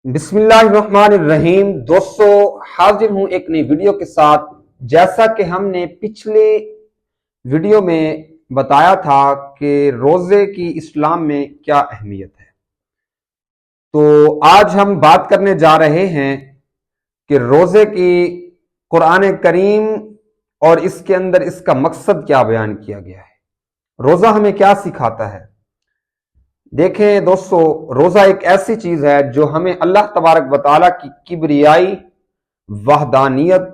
बिस्मिल्लाहिर्रहमानिर्रहीम। दोस्तों, हाजिर हूं एक नई वीडियो के साथ। जैसा कि हमने पिछले वीडियो में बताया था कि रोजे की इस्लाम में क्या अहमियत है, तो आज हम बात करने जा रहे हैं कि रोजे की कुरान करीम और इसके अंदर इसका मकसद क्या बयान किया गया है, रोजा हमें क्या सिखाता है। देखें दोस्तों, रोजा एक ऐसी चीज है जो हमें अल्लाह तबारक व तआला की किबरियाई, वहदानियत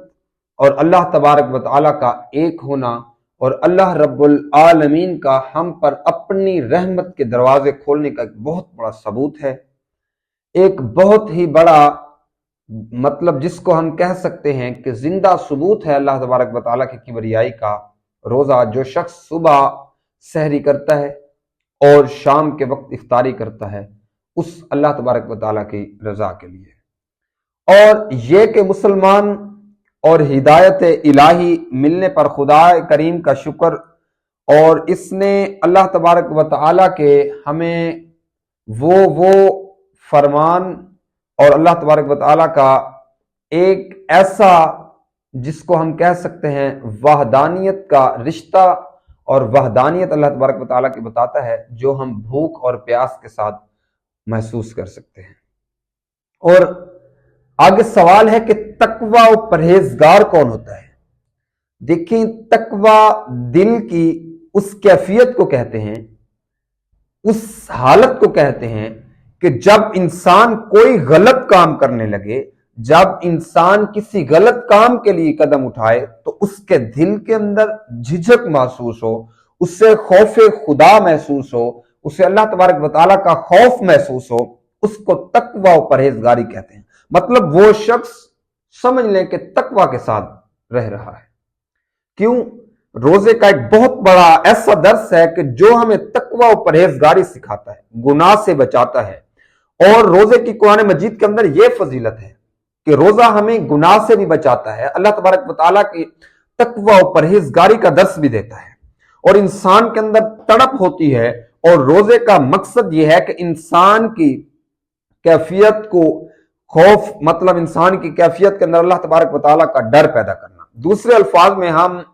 और अल्लाह तबारक व तआला का एक होना और अल्लाह रब्बुल आलमीन का हम पर अपनी रहमत के दरवाजे खोलने का एक बहुत बड़ा सबूत है। एक बहुत ही बड़ा मतलब जिसको हम कह सकते हैं कि जिंदा सबूत है अल्लाह तबारक व तआला की किबरियाई का रोजा। जो शख्स सुबह सहरी करता है और शाम के वक्त इफ्तारी करता है, उस अल्लाह तबारक व तआला की रजा के लिए। और ये कि मुसलमान और हिदायत इलाही मिलने पर खुदा करीम का शुक्र, और इसने अल्लाह तबारक व तआला के हमें वो फरमान और अल्लाह तबारक व तआला का एक ऐसा जिसको हम कह सकते हैं वहदानियत का रिश्ता और वहदानियत अल्लाह तबारक व तआला की बताता है, जो हम भूख और प्यास के साथ महसूस कर सकते हैं। और आगे सवाल है कि तकवा और परहेजगार कौन होता है। देखिए, तकवा दिल की उस कैफियत को कहते हैं, उस हालत को कहते हैं कि जब इंसान कोई गलत काम करने लगे, जब इंसान किसी गलत काम के लिए कदम उठाए तो उसके दिल के अंदर झिझक महसूस हो, उससे खौफे खुदा महसूस हो, उसे अल्लाह तबारक व तआला का खौफ महसूस हो, उसको तकवा और परहेजगारी कहते हैं। मतलब वो शख्स समझ लें कि तकवा के साथ रह रहा है। क्यों? रोजे का एक बहुत बड़ा ऐसा दर्स है कि जो हमें तकवा और परहेजगारी सिखाता है, गुनाह से बचाता है। और रोजे की कुरान मजीद के अंदर यह फजीलत है कि रोजा हमें गुनाह से भी बचाता है, अल्लाह तबारक व तआला की तकवा और परहेजगारी का दर्स भी देता है, और इंसान के अंदर तड़प होती है। और रोजे का मकसद यह है कि इंसान की कैफियत को खौफ, मतलब इंसान की कैफियत के अंदर अल्लाह तबारक व तआला का डर पैदा करना। दूसरे अल्फाज में हम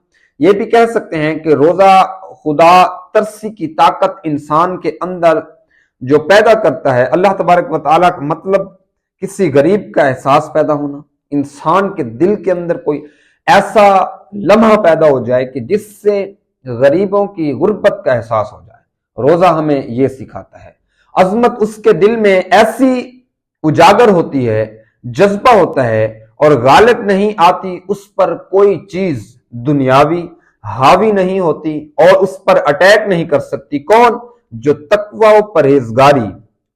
ये भी कह सकते हैं कि रोजा खुदा तरसी की ताकत इंसान के अंदर जो पैदा करता है, अल्लाह तबारक व तआला का मतलब किसी गरीब का एहसास पैदा होना, इंसान के दिल के अंदर कोई ऐसा लम्हा पैदा हो जाए कि जिससे गरीबों की गुर्बत का एहसास हो जाए। रोजा हमें यह सिखाता है। अजमत उसके दिल में ऐसी उजागर होती है, जज्बा होता है, और गालिब नहीं आती उस पर कोई चीज दुनियावी हावी नहीं होती और उस पर अटैक नहीं कर सकती। कौन? जो तकवा और परहेजगारी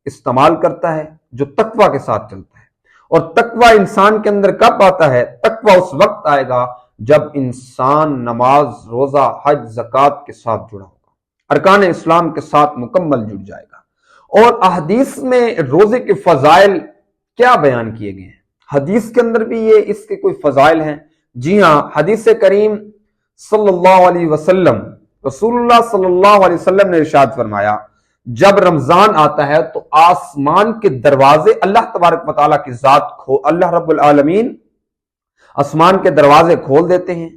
इस्तेमाल करता है, जो तकवा के साथ चलता है। और तकवा इंसान के अंदर कब आता है? तकवा उस वक्त आएगा जब इंसान नमाज, रोजा, हज, ज़कात के साथ जुड़ा होगा, अरकान इस्लाम के साथ मुकम्मल जुड़ जाएगा। और अहदीस में रोजे के फजाइल क्या बयान किए गए हैं? हदीस के अंदर भी ये इसके कोई फजाइल हैं। जी हाँ, हदीस करीम सल्लल्लाहु अलैहि वसल्लम, रसूलुल्लाह सल्लल्लाहु अलैहि वसल्लम ने इरशाद फरमाया, जब रमजान आता है तो आसमान के दरवाजे अल्लाह तबारक व तआला की जात अल्लाह रब्बुल आलमीन आसमान के दरवाजे खोल देते हैं,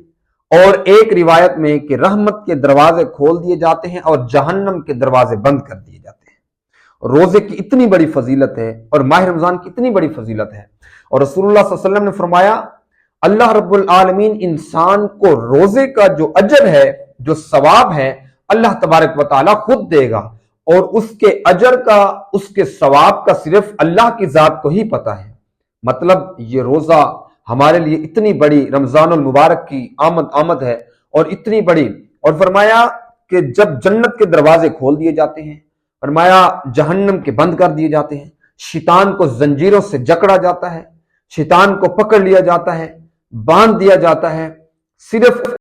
और एक रिवायत में कि रहमत के दरवाजे खोल दिए जाते हैं और जहन्नम के दरवाजे बंद कर दिए जाते हैं। रोजे की इतनी बड़ी फजीलत है और माह रमजान की इतनी बड़ी फजीलत है। और रसूलुल्लाह सल्लल्लाहु अलैहि वसल्लम ने फरमाया, अल्लाह रब्बुल आलमीन इंसान को रोजे का जो अजर है, जो सवाब है, अल्लाह तबारक व तआला खुद देगा, और उसके अजर का, उसके सवाब का सिर्फ अल्लाह की जात को ही पता है। मतलब ये रोजा हमारे लिए इतनी बड़ी रमजानुल मुबारक की आमद है, और इतनी बड़ी। और फरमाया कि जब जन्नत के दरवाजे खोल दिए जाते हैं, फरमाया जहन्नम के बंद कर दिए जाते हैं, शैतान को जंजीरों से जकड़ा जाता है, शैतान को पकड़ लिया जाता है, बांध दिया जाता है, सिर्फ